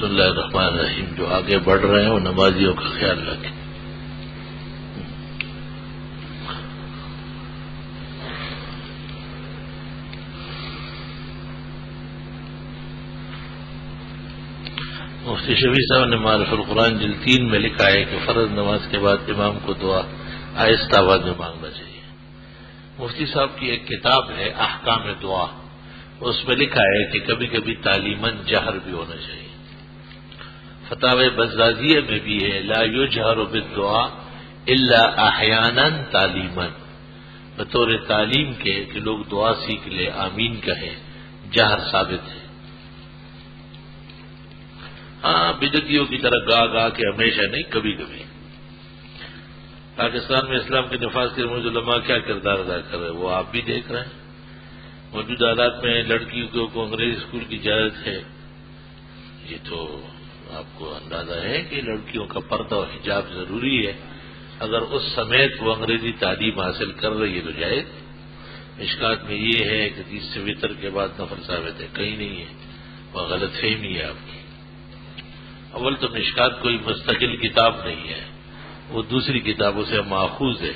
بسم اللہ الرحمن الرحیم. جو آگے بڑھ رہے ہیں وہ نمازیوں کا خیال رکھیں. مفتی شفیع صاحب نے معرف القرآن جلد 3 میں لکھا ہے کہ فرض نماز کے بعد امام کو دعا آہستہ آواز میں مانگنا چاہیے. مفتی صاحب کی ایک کتاب ہے احکام دعا، اس میں لکھا ہے کہ کبھی کبھی تعلیماً جہر بھی ہونا چاہیے. فتاوی بزازیہ میں بھی ہے لا یجہر بالدعاء الا احیانا تعلیماً، بطور تعلیم کے کہ لوگ دعا سیکھ لے آمین کہیں، جہر ثابت ہے. ہاں بدعتیوں کی طرح گا کے ہمیشہ نہیں، کبھی کبھی. پاکستان میں اسلام کے نفاذ کے رموز علماء کیا کردار ادا کر رہے ہیں وہ آپ بھی دیکھ رہے ہیں. موجودہ حالات میں لڑکیوں کو انگریزی اسکول کی اجازت ہے. یہ تو آپ کو اندازہ ہے کہ لڑکیوں کا پردہ و حجاب ضروری ہے. اگر اس سمیت وہ انگریزی تعلیم حاصل کر رہی ہے تو جائز. اشکات میں یہ ہے کہ 30 سے وطر کے بعد نفل ثابت ہے، کہیں نہیں ہے. وہ غلط فہمی ہے آپ کی. اول تو مشکات کوئی مستقل کتاب نہیں ہے، وہ دوسری کتابوں سے ماخوذ ہے.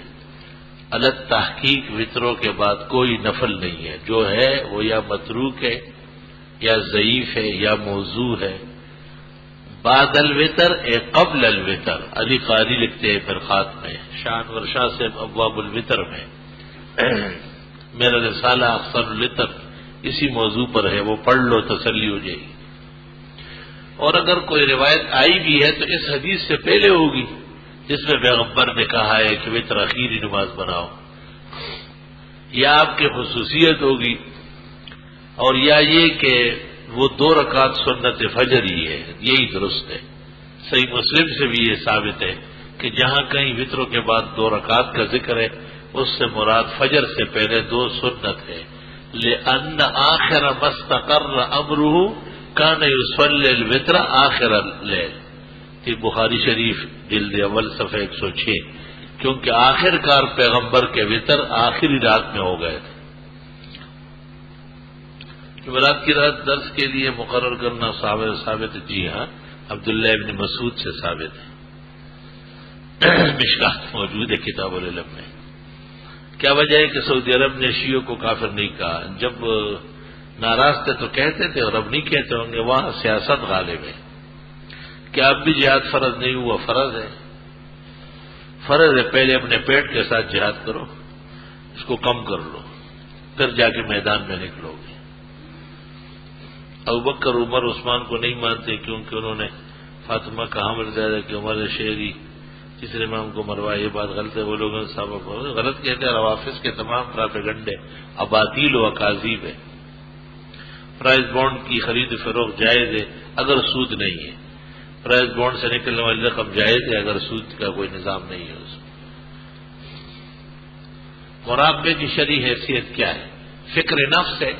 الگ تحقیق وطروں کے بعد کوئی نفل نہیں ہے. جو ہے وہ یا متروک ہے یا ضعیف ہے یا موضوع ہے. بعد الوتر اے قبل الوتر، علی قاری لکھتے ہیں فرقات میں، شان ورشا سے ابواب الوتر میں. میرا رسالہ اخصر الوتر اسی موضوع پر ہے، وہ پڑھ لو تسلی ہو جائے گی. اور اگر کوئی روایت آئی بھی ہے تو اس حدیث سے پہلے ہوگی جس میں پیغمبر نے کہا ہے کہ وتر اخیری نماز بناؤ، یا آپ کی خصوصیت ہوگی، اور یا یہ کہ وہ 2 رکعت سنت فجر ہی ہے. یہی درست ہے. صحیح مسلم سے بھی یہ ثابت ہے کہ جہاں کہیں وطروں کے بعد 2 رکعت کا ذکر ہے اس سے مراد فجر سے پہلے 2 سنت ہے. لأن آخر مستقر امرہ کان یصلی الوتر آخر اللیل، یہ بخاری شریف جلد اول صفحہ 106. کیونکہ آخر کار پیغمبر کے وطر آخری رات میں ہو گئے تھے. جمعرات کی رات درس کے لیے مقرر کرنا ثابت ہے. جی ہاں، عبداللہ ابن مسعود سے ثابت ہے. مشکات موجود ہے کتاب العلم میں. کیا وجہ ہے کہ سعودی عرب نے شیعوں کو کافر نہیں کہا؟ جب ناراض تھے تو کہتے تھے اور اب نہیں کہتے ہوں گے. وہاں سیاست غالب ہے. کیا اب بھی جہاد فرض نہیں ہوا؟ فرض ہے. فرض ہے. پہلے اپنے پیٹ کے ساتھ جہاد کرو، اس کو کم کر لو، پھر جا کے میدان میں نکلو گے. ابوبکر عمر عثمان کو نہیں مانتے کیونکہ انہوں نے فاطمہ کا حمل زیادہ کہ عمر شہری تیسرے امام کو مروا. یہ بات غلط ہے. وہ لوگ صاحب غلط کہتے ہیں. روافظ کے تمام پراپیگنڈے اباطیل و اکاذیب ہے. پرائز بانڈ کی خرید و فروخت جائز ہے اگر سود نہیں ہے. پرائز بانڈ سے نکلنے والی رقم جائز ہے اگر سود کا کوئی نظام نہیں ہے. اس مراقبے کی شرعی حیثیت کیا ہے؟ فکر نفس ہے،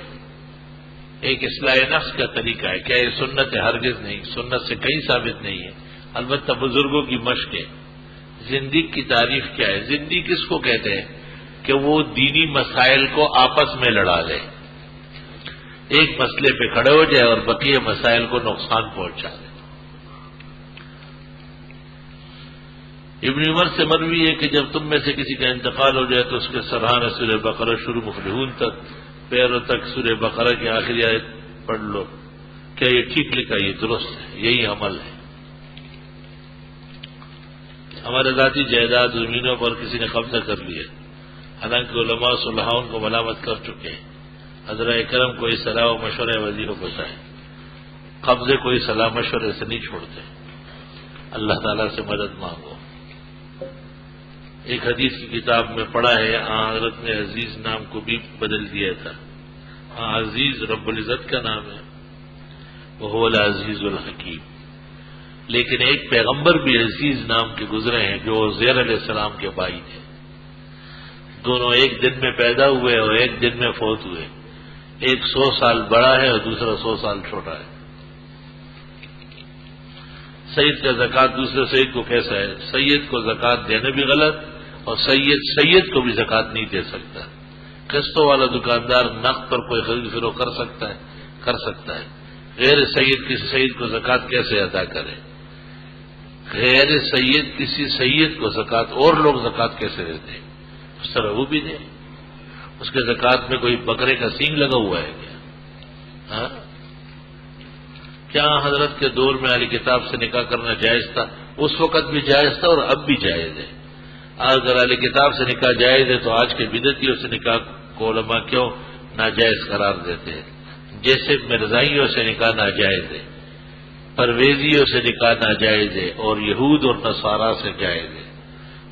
ایک اصلاح نفس کا طریقہ ہے. کیا یہ سنت ہے؟ ہرگز نہیں. سنت سے کہیں ثابت نہیں ہے. البتہ بزرگوں کی مشق ہے. زندگی کی تعریف کیا ہے؟ زندگی کس کو کہتے ہیں؟ کہ وہ دینی مسائل کو آپس میں لڑا لے، ایک مسئلے پہ کھڑے ہو جائے اور بقیہ مسائل کو نقصان پہنچا دے. ابن عمر سے مروی ہے کہ جب تم میں سے کسی کا انتقال ہو جائے تو اس کے سرحان سورہ بقرہ شروع مفلحون تک پیروں تک سورہ بقرہ کی آخری آیت پڑھ لو. کیا یہ ٹھیک لکھا؟ یہ درست ہے. یہی عمل ہے. ہمارے ذاتی جائیداد زمینوں پر کسی نے قبضہ کر لیا، حالانکہ علماء صلحاؤں کو ملامت کر چکے ہیں. حضرہ کرم کوئی صلاح و مشورہ وزیر کو بتائیں. قبضے کوئی صلاح مشورے سے نہیں چھوڑتے. اللہ تعالیٰ سے مدد مانگو. ایک حدیث کی کتاب میں پڑھا ہے حضرت نے عزیز نام کو بھی بدل دیا تھا. عزیز رب العزت کا نام ہے، وہ العزیز الحکیم. لیکن ایک پیغمبر بھی عزیز نام کے گزرے ہیں جو عزیر علیہ السلام کے بھائی تھے. دونوں ایک دن میں پیدا ہوئے اور ایک دن میں فوت ہوئے. ایک 100 سال بڑا ہے اور دوسرا 100 سال چھوٹا ہے. سید کا زکوٰۃ دوسرے سید کو کیسا ہے؟ سید کو زکوٰۃ دینا بھی غلط، اور سید کو بھی زکوٰۃ نہیں دے سکتا. قسطوں والا دکاندار نقد پر کوئی خرید فروخت کر سکتا ہے. غیر سید کسی سید کو زکوٰۃ کیسے ادا کرے؟ غیر سید کسی سید کو زکوٰۃ اور لوگ زکوٰۃ کیسے دیتے ہیں؟ اس طرح وہ بھی دیں. اس کے زکوٰۃ میں کوئی بکرے کا سینگ لگا ہوا ہے کیا؟ ہاں؟ کیا حضرت کے دور میں اہل کتاب سے نکاح کرنا جائز تھا؟ اس وقت بھی جائز تھا اور اب بھی جائز ہے. اگر اہل کتاب سے نکاح جائز ہے تو آج کے بدعتیوں سے نکاح کو علماء کیوں ناجائز قرار دیتے ہیں؟ جیسے مرزائیوں سے نکاح ناجائز ہے، پرویزیوں سے نکاح ناجائز ہے، اور یہود اور نصارا سے جائز ہے.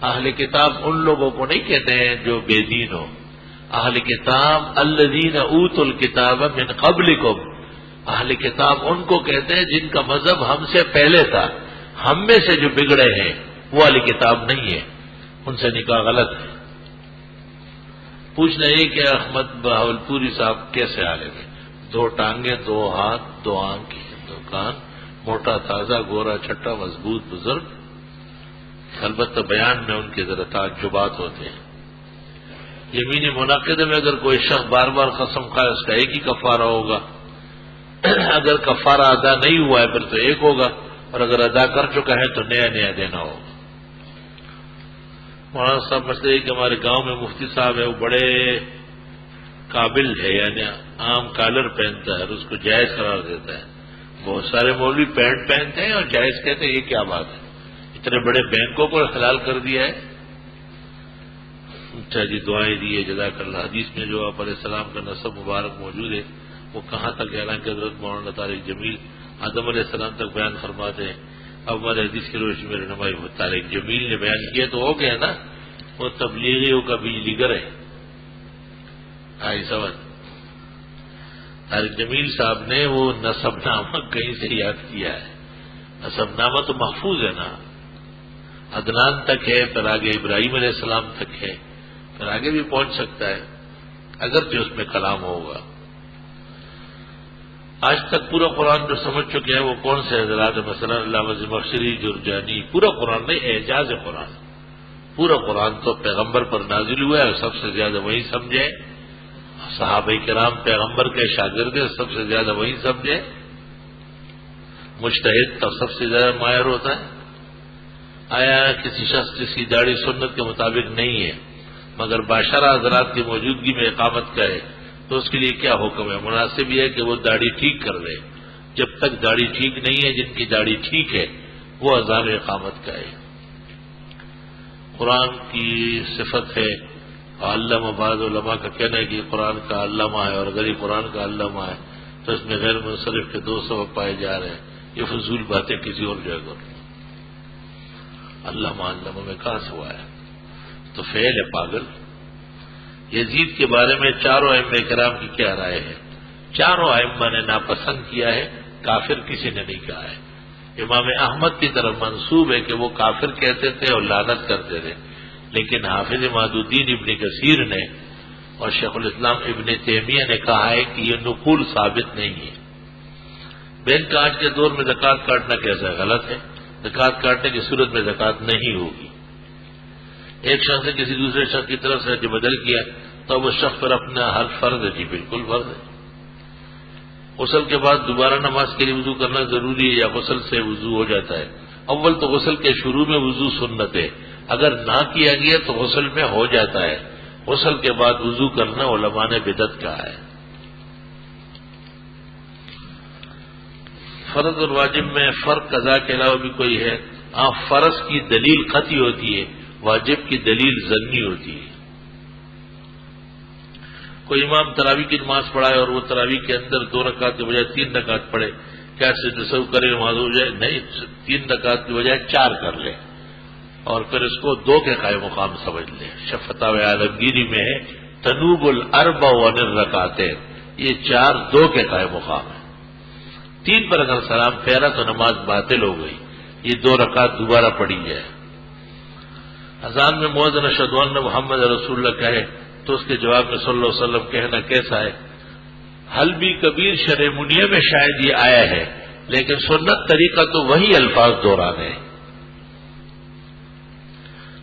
اہل کتاب ان لوگوں کو نہیں کہتے ہیں جو بے دین ہو. اہل کتاب الذین اوتوا الکتاب من قبلکم، اہل کتاب ان کو کہتے ہیں جن کا مذہب ہم سے پہلے تھا. ہم میں سے جو بگڑے ہیں وہ اہل کتاب نہیں ہے، ان سے نکاح غلط ہے. پوچھنا یہ کہ احمد بہاولپوری صاحب کیسے عالم ہے؟ 2 ٹانگیں، 2 ہاتھ، 2 آنکھیں، 2 کان، موٹا تازہ گورا چھٹا مضبوط بزرگ. البتہ بیان میں ان کے ذرا تعجبات ہوتے ہیں. یمین منعقدہ میں اگر کوئی شخص بار بار قسم کھائے اس کا ایک ہی کفارہ ہوگا. اگر کفارہ ادا نہیں ہوا ہے پھر تو ایک ہوگا، اور اگر ادا کر چکا ہے تو نیا نیا دینا ہوگا. مولانا صاحب مسئلہ یہ کہ ہمارے گاؤں میں مفتی صاحب ہے، وہ بڑے قابل ہے، یعنی عام کالر پہنتا ہے اور اس کو جائز قرار دیتا ہے. بہت سارے مولوی پینٹ پہنتے ہیں اور جائز کہتے ہیں. یہ کیا بات ہے؟ اتنے بڑے بینکوں کو حلال کر دیا ہے. اچھا جی، دعائیں دیے جزاک اللہ. حدیث میں جو آپ علیہ السلام کا نسب مبارک موجود ہے وہ کہاں تک اعلان کہ حضرت مولانا طارق جمیل آدم علیہ السلام تک بیان فرماتے ہیں. اب ہمارے حدیث کی روشنی میں رہنمائی طارق جمیل نے بیان کیا تو ہو گیا نا، وہ تبلیغیوں کا بجلی گر ہے. آئی سمجھ؟ طارق جمیل صاحب نے وہ نسب نامہ کہیں سے یاد کیا ہے. نسب نامہ تو محفوظ ہے نا، عدنان تک ہے، پھر آگے ابراہیم علیہ السلام تک ہے، پھر آگے بھی پہنچ سکتا ہے اگرچہ اس میں کلام ہوگا. آج تک پورا قرآن جو سمجھ چکے ہیں وہ کون سے حضرات؟ مثلا علامہ زمخشری جرجانی. پورا قرآن نہیں، اعجاز قرآن. پورا قرآن تو پیغمبر پر نازل ہوا ہے اور سب سے زیادہ وہی سمجھے. صحابہ کرام پیغمبر کے شاگرد ہیں، سب سے زیادہ وہی سمجھے. مجتہد تو سب سے زیادہ ماہر ہوتا ہے. آیا کسی شخص جس کی داڑھی سنت کے مطابق نہیں ہے مگر باشرہ حضرات کی موجودگی میں اقامت کرے تو اس کے لیے کیا حکم ہے؟ مناسب یہ ہے کہ وہ داڑھی ٹھیک کر دے. جب تک داڑھی ٹھیک نہیں ہے، جن کی داڑھی ٹھیک ہے وہ اذان و اقامت کرے. قرآن کی صفت ہے. علامہ بعض علماء کا کہنا ہے کہ یہ قرآن کا علامہ ہے، اور اگر یہ قرآن کا علامہ ہے تو اس میں غیر منصرف کے 2 سبب پائے جا رہے ہیں. یہ فضول باتیں کسی اور جگہ کرو. علامہ میں کہاں سے ہوا ہے؟ تو فعل ہے پاگل. یزید کے بارے میں 4 ائمہ کرام کی کیا رائے ہے؟ 4 ائمہ نے ناپسند کیا ہے، کافر کسی نے نہیں کہا ہے. امام احمد کی طرف منسوب ہے کہ وہ کافر کہتے تھے اور لعنت کرتے تھے، لیکن حافظ ماد الدین ابن کثیر نے اور شیخ الاسلام ابن تیمیہ نے کہا ہے کہ یہ نقول ثابت نہیں ہے. بینک آج کے دور میں زکوٰۃ کاٹنا کیسا غلط ہے؟ زکوٰۃ کاٹنے کی صورت میں زکوٰۃ نہیں ہوگی. ایک شخص نے کسی دوسرے شخص کی طرف سے بدل کیا تو وہ شخص پر اپنا حق فرض ہے. جی بالکل فرض ہے. غسل کے بعد دوبارہ نماز کے لیے وضو کرنا ضروری ہے یا غسل سے وضو ہو جاتا ہے؟ اول تو غسل کے شروع میں وضو سنت ہے، اگر نہ کیا گیا تو غسل میں ہو جاتا ہے. غسل کے بعد وضو کرنا علماء نے بدعت کہا ہے. فرض اور واجب میں فرق قضا کے علاوہ بھی کوئی ہے؟ فرض کی دلیل قطعی ہوتی ہے، واجب کی دلیل ظنی ہوتی ہے. کوئی امام تراویح کی نماز پڑھائے اور وہ تراویح کے اندر 2 رکعت کے بجائے 3 رکعت پڑھے، کیا سجدہ سہو کرے نماز ہو جائے؟ نہیں، 3 رکعت کی بجائے 4 کر لے اور پھر اس کو 2 کے قائم مقام سمجھ لے. فتاوی عالمگیری میں ہے تنوب الاربع عن الرکعتین، یہ 4 2 کے قائم مقام ہے. 3 پر اگر سلام پھیرا تو نماز باطل ہو گئی، یہ 2 رکعت دوبارہ پڑھی جائے. اذان میں مؤذن اشہد ان محمد رسول اللہ کہے تو اس کے جواب میں صلی اللہ علیہ وسلم کہنا کیسا ہے؟ حل بھی کبیر شرح منیہ میں شاید یہ آیا ہے، لیکن سنت طریقہ تو وہی الفاظ دہرانے ہیں.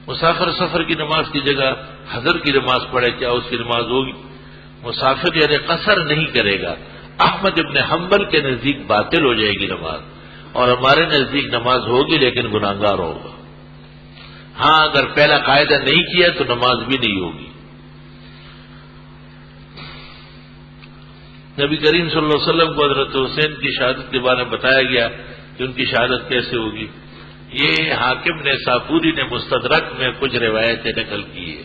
مسافر سفر کی نماز کی جگہ حضر کی نماز پڑھے، کیا اس کی نماز ہوگی؟ مسافر یعنی قصر نہیں کرے گا، احمد ابن حنبل کے نزدیک باطل ہو جائے گی نماز، اور ہمارے نزدیک نماز ہوگی لیکن گناہگار ہوگا۔ ہاں اگر پہلا قاعدہ نہیں کیا تو نماز بھی نہیں ہوگی۔ نبی کریم صلی اللہ علیہ وسلم کو حضرت حسین کی شہادت کے بارے میں بتایا گیا کہ ان کی شہادت کیسے ہوگی۔ یہ حاکم نے ساپوری نے مستدرک میں کچھ روایتیں نقل کی ہے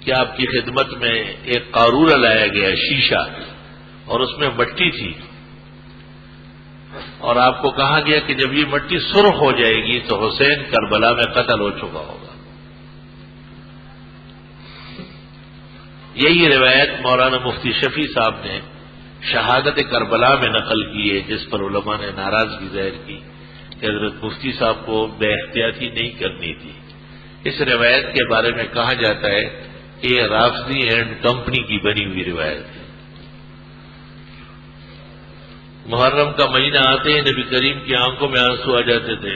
کہ آپ کی خدمت میں ایک قارورہ لایا گیا شیشہ، اور اس میں مٹی تھی، اور آپ کو کہا گیا کہ جب یہ مٹی سرخ ہو جائے گی تو حسین کربلا میں قتل ہو چکا ہوگا۔ یہی روایت مولانا مفتی شفیع صاحب نے شہادت کربلا میں نقل کی ہے، جس پر علماء نے ناراضگی ظاہر کی کہ حضرت مفتی صاحب کو بے احتیاطی نہیں کرنی تھی۔ اس روایت کے بارے میں کہا جاتا ہے کہ یہ رافضی اینڈ کمپنی کی بنی ہوئی روایت ہے۔ محرم کا مہینہ آتے ہی نبی کریم کی آنکھوں میں آنسو آ جاتے تھے،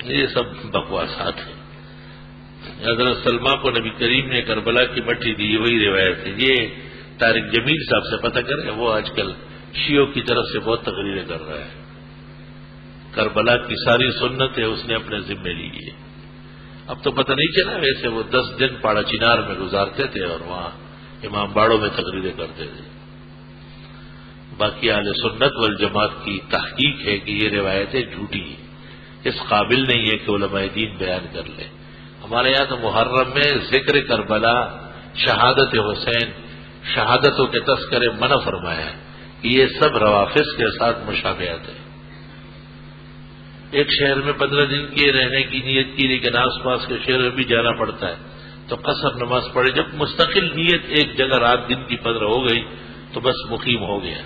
یہ سب بکواسات ہیں۔ حضرت سلمہ کو نبی کریم نے کربلا کی مٹی دی، وہی روایت ہے۔ یہ طارق جمیل صاحب سے پتہ کریں، وہ آج کل شیعوں کی طرف سے بہت تقریریں کر رہا ہے۔ کربلا کی ساری سنتیں اس نے اپنے ذمے لی ہے۔ اب تو پتہ نہیں چلا، ویسے وہ 10 دن پاڑا چنار میں گزارتے تھے اور وہاں امام باڑوں میں تقریریں کرتے تھے۔ باقی اہل سنت والجماعت کی تحقیق ہے کہ یہ روایتیں جھوٹی ہیں، اس قابل نہیں ہے کہ علماء دین بیان کر لیں۔ ہمارے یہاں تو محرم میں ذکر کربلا، شہادت حسین، شہادتوں کے تذکرے منع فرمایا ہے کہ یہ سب روافض کے ساتھ مشابہت ہے۔ ایک شہر میں 15 دن کے رہنے کی نیت کی، لیکن آس پاس کے شہر میں بھی جانا پڑتا ہے تو قصر نماز پڑھے۔ جب مستقل نیت ایک جگہ رات دن کی 15 ہو گئی تو بس مقیم ہو گیا۔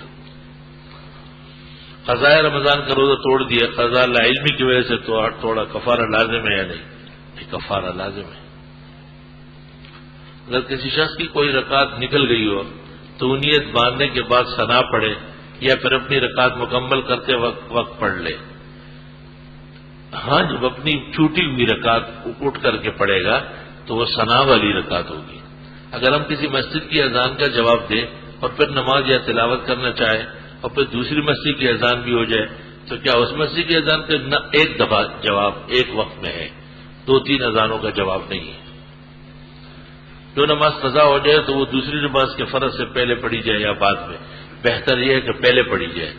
قضاء رمضان کا روزہ توڑ دیا، قضاء لاعلمی کی وجہ سے توڑا، کفارہ لازم ہے یا نہیں؟ کفارہ لازم ہے۔ اگر کسی شخص کی کوئی رکعت نکل گئی ہو تو نیت باندھنے کے بعد ثنا پڑھے یا پھر اپنی رکعت مکمل کرتے وقت پڑھ لے۔ ہاں جب اپنی چھوٹی ہوئی رکعت اٹھ کر کے پڑھے گا تو وہ ثنا والی رکعت ہوگی۔ اگر ہم کسی مسجد کی اذان کا جواب دیں اور پھر نماز یا تلاوت کرنا چاہے اور پھر دوسری مسجد کی اذان بھی ہو جائے تو کیا اس مسجد کی اذان کا نہ ایک دفعہ جواب ایک وقت میں ہے، 2-3 اذانوں کا جواب نہیں ہے؟ جو نماز قضا ہو جائے تو وہ دوسری نماز کے فرض سے پہلے پڑھی جائے یا بعد میں؟ بہتر یہ ہے کہ پہلے پڑھی جائے۔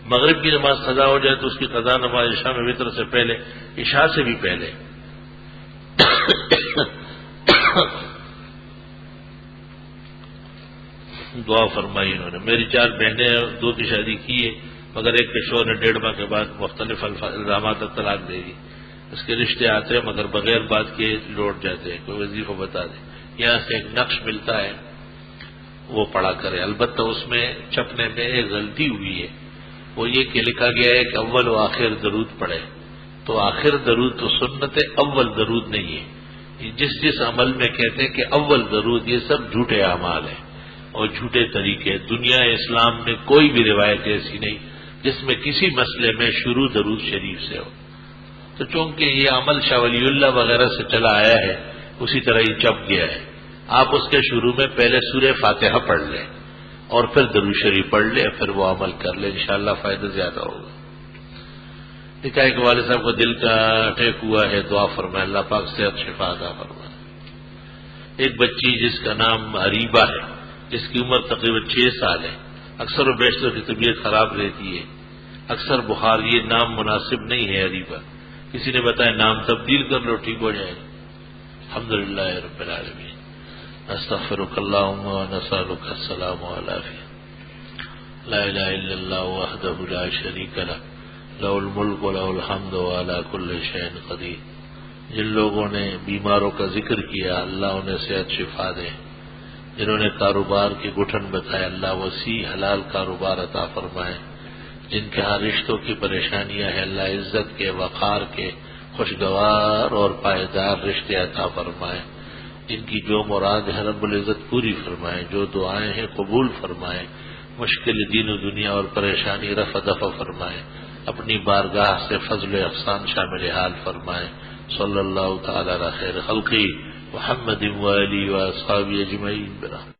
مغرب کی نماز قضا ہو جائے تو اس کی قضا نماز عشاء میں وتر سے پہلے، عشاء سے بھی پہلے۔ دعا فرمائی انہوں نے۔ میری 4 بہنیں ہیں، 2 کی شادی کی ہے، مگر ایک کے شوہر نے 1.5 ماہ کے بعد مختلف الزامات طلاق دے دی۔ اس کے رشتے آتے ہیں مگر بغیر بات کے لوٹ جاتے ہیں، کوئی وظیفہ بتا دے۔ یہاں سے ایک نقش ملتا ہے وہ پڑھا کرے۔ البتہ اس میں چھپنے میں ایک غلطی ہوئی ہے، وہ یہ کہ لکھا گیا ہے کہ اول و آخر درود پڑھے، تو آخر درود تو سنت ہے، اول درود نہیں ہے۔ جس عمل میں کہتے ہیں کہ اول درود، یہ سب جھوٹے اعمال ہیں اور جھوٹے طریقے۔ دنیا اسلام میں کوئی بھی روایت ایسی نہیں جس میں کسی مسئلے میں شروع درود شریف سے ہو۔ تو چونکہ یہ عمل شاہ ولی اللہ وغیرہ سے چلا آیا ہے، اسی طرح ہی چپ گیا ہے۔ آپ اس کے شروع میں پہلے سورہ فاتحہ پڑھ لیں اور پھر درود شریف پڑھ لیں، پھر وہ عمل کر لیں، انشاءاللہ فائدہ زیادہ ہوگا۔ لکھا ہے کہ والد صاحب کو دل کا اٹیک ہوا ہے، دعا فرمائے اللہ پاک صحت شفا عطا فرمائے۔ ایک بچی جس کا نام اریبہ ہے، جس کی عمر تقریباً 6 سال ہے، اکثر و بیشتر کی طبیعت خراب رہتی ہے، اکثر بخار۔ یہ نام مناسب نہیں ہے اریبہ، کسی نے بتایا نام تبدیل کر لو ٹھیک ہو جائے گا۔ الحمدللہ رب العالمین، استغفرک اللہم و نسألک السلام والعافیہ۔ لا الہ الا اللہ وحدہ لا شریک لہ، لہ الملک و لہ الحمد وعلی کل شیء قدیر۔ جن لوگوں نے بیماروں کا ذکر کیا اللہ انہیں صحت شفا دے، جنہوں نے کاروبار کی گٹھن بتایا اللہ وسیع حلال کاروبار عطا فرمائے، جن کے ہاں رشتوں کی پریشانیاں ہیں اللہ عزت کے، وقار کے، خوشگوار اور پائیدار رشتے عطا فرمائے، جن کی جو مراد ہے رب العزت پوری فرمائے، جو دعائیں ہیں قبول فرمائے، مشکل دین و دنیا اور پریشانی رفع دفع فرمائے، اپنی بارگاہ سے فضل و احسان شامل حال فرمائے۔ صلی اللہ تعالی علی خیر خلقی محمد و آلہ و اصحابہ اجمعین برحمتہ۔